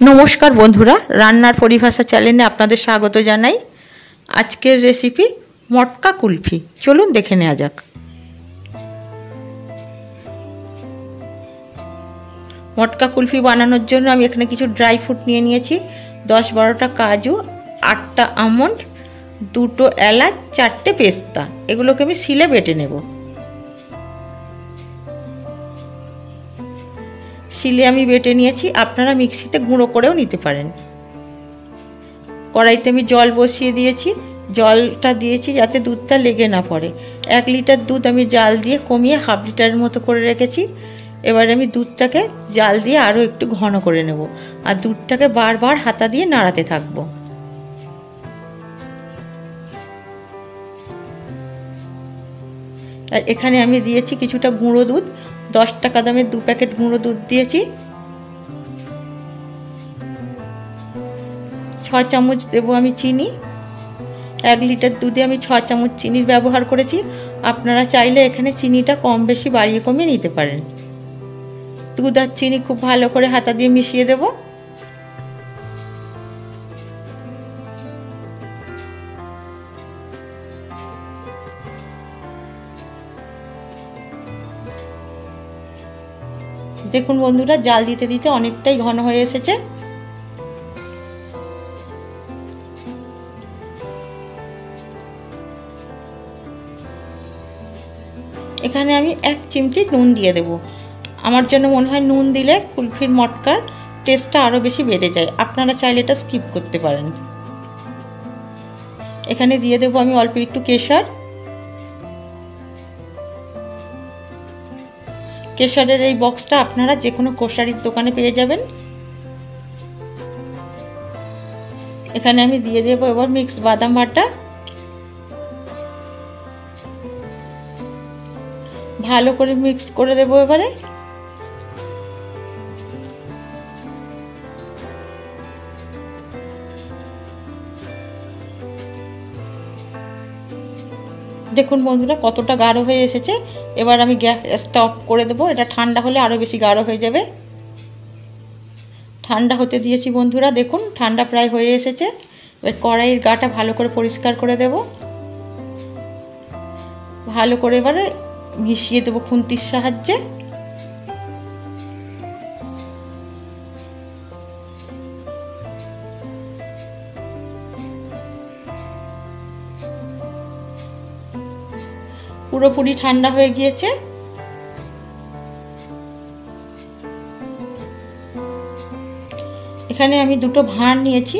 নমস্কার বন্ধুরা, রান্নার পরিভাষা চ্যানেলে আপনাদের স্বাগত জানাই। আজকের রেসিপি মটকা কুলফি। চলুন দেখে নেওয়া যাক। মটকা কুলফি বানানোর জন্য আমি এখানে কিছু ড্রাই ফ্রুট নিয়ে নিয়েছি। 10-12টা কাজু, 8টা আমন্ড, 2টো এলাচ, 4টে পেস্তা। এগুলোকে আমি শিলে বেটে নেব। শিলে আমি বেটে নিয়েছি, আপনারা মিক্সিতে গুঁড়ো করেও নিতে পারেন। কড়াইতে আমি জল বসিয়ে দিয়েছি। জলটা দিয়েছি যাতে দুধটা লেগে না পড়ে। 1 লিটার দুধ আমি জাল দিয়ে কমিয়ে হাফ লিটারের মতো করে রেখেছি। এবার আমি দুধটাকে জাল দিয়ে আরও একটু ঘন করে নেব, আর দুধটাকে বারবার হাতা দিয়ে নাড়াতে থাকবো। আর এখানে আমি দিয়েছি কিছুটা গুঁড়ো দুধ। 10 টাকা দামের 2 প্যাকেট গুঁড়ো দুধ দিয়েছি। 6 চামচ দেবো আমি চিনি। 1 লিটার দুধে আমি 6 চামচ চিনির ব্যবহার করেছি। আপনারা চাইলে এখানে চিনিটা কম বেশি বাড়িয়ে কমিয়ে নিতে পারেন। দুধ আর চিনি খুব ভালো করে হাতা দিয়ে মিশিয়ে দেব। দেখুন বন্ধুরা, জাল দিতে দিতে অনেকটাই ঘন হয়ে এসেছে। এখানে আমি 1 চিমটি নুন দিয়ে দেব। আমার জন্য মনে হয় নুন দিলে কুলফির মটকার টেস্টটা আরও বেশি বেড়ে যায়। আপনারা চাইলে এটা স্কিপ করতে পারেন। এখানে দিয়ে দেবো আমি অল্প একটু কেশর। কেশরের এই বক্সটা আপনারা যে কোনো গ্রোসারির দোকানে পেয়ে যাবেন। এখানে আমি দিয়ে দেবো এবার মিক্স বাদাম বাটা। ভালো করে মিক্স করে দেবো এবারে। দেখুন বন্ধুরা কতটা গাঢ় হয়ে এসেছে। এবার আমি গ্যাসটা অফ করে দেবো। এটা ঠান্ডা হলে আরও বেশি গাঢ় হয়ে যাবে। ঠান্ডা হতে দিয়েছি বন্ধুরা। দেখুন ঠান্ডা প্রায় হয়ে এসেছে। এবার কড়াইয়ের গাটা ভালো করে পরিষ্কার করে দেব। ভালো করে এবারে মিশিয়ে দেবো খুন্তির সাহায্যে। পুরোপুরি ঠান্ডা হয়ে গিয়েছে। এখানে আমি 2টো ভাঁড় নিয়েছি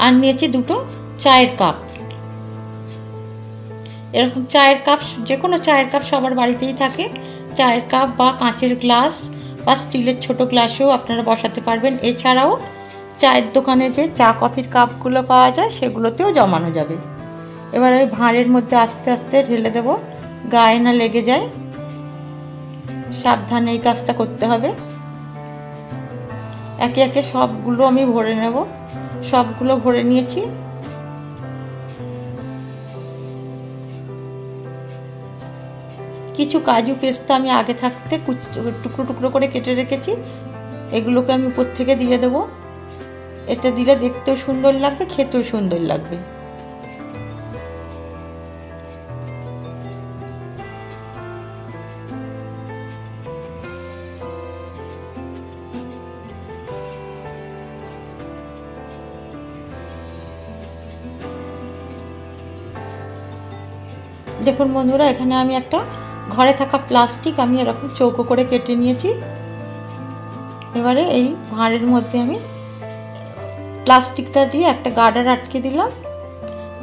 আর নিয়েছি 2টো চায়ের কাপ। এরকম চায়ের কাপ, যে কোনো চায়ের কাপ সবার বাড়িতেই থাকে। চায়ের কাপ বা কাঁচের গ্লাস বা স্টিলের ছোট গ্লাসেও আপনারা বসাতে পারবেন। এছাড়াও চায়ের দোকানে যে চা কফির কাপগুলো পাওয়া যায় সেগুলোতেও জমানো যাবে। এবার ওই ভাঁড়ের মধ্যে আস্তে আস্তে ঢেলে দেবো, গায়ে না লেগে যায়। সাবধানে এই কাজটা করতে হবে। একে একে সবগুলো আমি ভরে নেব। সবগুলো ভরে নিয়েছি। কিছু কাজু পেস্তা আমি আগে থাকতে টুকরো টুকরো করে কেটে রেখেছি। এগুলোকে আমি উপর থেকে দিয়ে দেবো। এটা দিলে দেখতেও সুন্দর লাগবে, খেতেও সুন্দর লাগবে। দেখুন বন্ধুরা, এখানে আমি একটা ঘরে থাকা প্লাস্টিক আমি এরকম চৌকো করে কেটে নিয়েছি। এবারে এই ভাঁড়ের মধ্যে আমি প্লাস্টিকটা দিয়ে একটা গার্ডার আটকে দিলাম।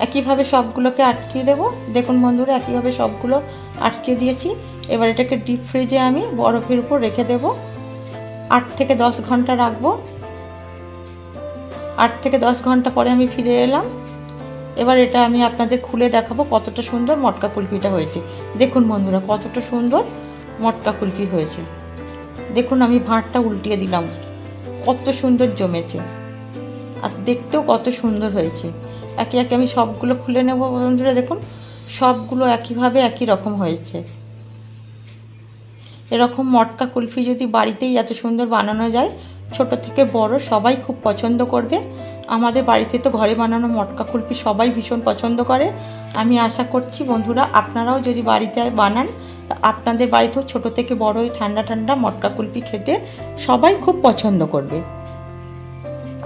একইভাবে সবগুলোকে আটকিয়ে দেব। দেখুন বন্ধুরা, একইভাবে সবগুলো আটকে দিয়েছি। এবার এটাকে ডিপ ফ্রিজে আমি বরফের উপর রেখে দেব। 8 থেকে 10 ঘন্টা রাখবো। 8 থেকে 10 ঘন্টা পরে আমি ফিরে এলাম। এবার এটা আমি আপনাদের খুলে দেখাবো কতটা সুন্দর মটকা কুলফিটা হয়েছে। দেখুন বন্ধুরা কতটা সুন্দর মটকা কুলফি হয়েছে। দেখুন আমি ভাঁড়টা উল্টিয়ে দিলাম, কত সুন্দর জমেছে আর দেখতেও কত সুন্দর হয়েছে। একে একে আমি সবগুলো খুলে নেব বন্ধুরা। দেখুন সবগুলো একইভাবে একই রকম হয়েছে। এরকম মটকা কুলফি যদি বাড়িতেই এত সুন্দর বানানো যায় ছোট থেকে বড় সবাই খুব পছন্দ করবে। আমাদের বাড়িতে তো ঘরে বানানো মটকা কুলফি সবাই ভীষণ পছন্দ করে। আমি আশা করছি বন্ধুরা আপনারাও যদি বাড়িতে বানান তা আপনাদের বাড়িতেও ছোট থেকে বড় এই ঠান্ডা ঠান্ডা মটকা কুলফি খেতে সবাই খুব পছন্দ করবে।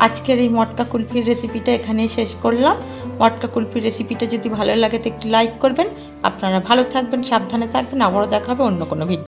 আজকের এই মটকা কুলফির রেসিপিটা এখানেই শেষ করলাম। মটকা কুলফির রেসিপিটা যদি ভালো লাগে তো একটু লাইক করবেন। আপনারা ভালো থাকবেন, সাবধানে থাকবেন। আবারও দেখা হবে অন্য কোনো ভিডিও।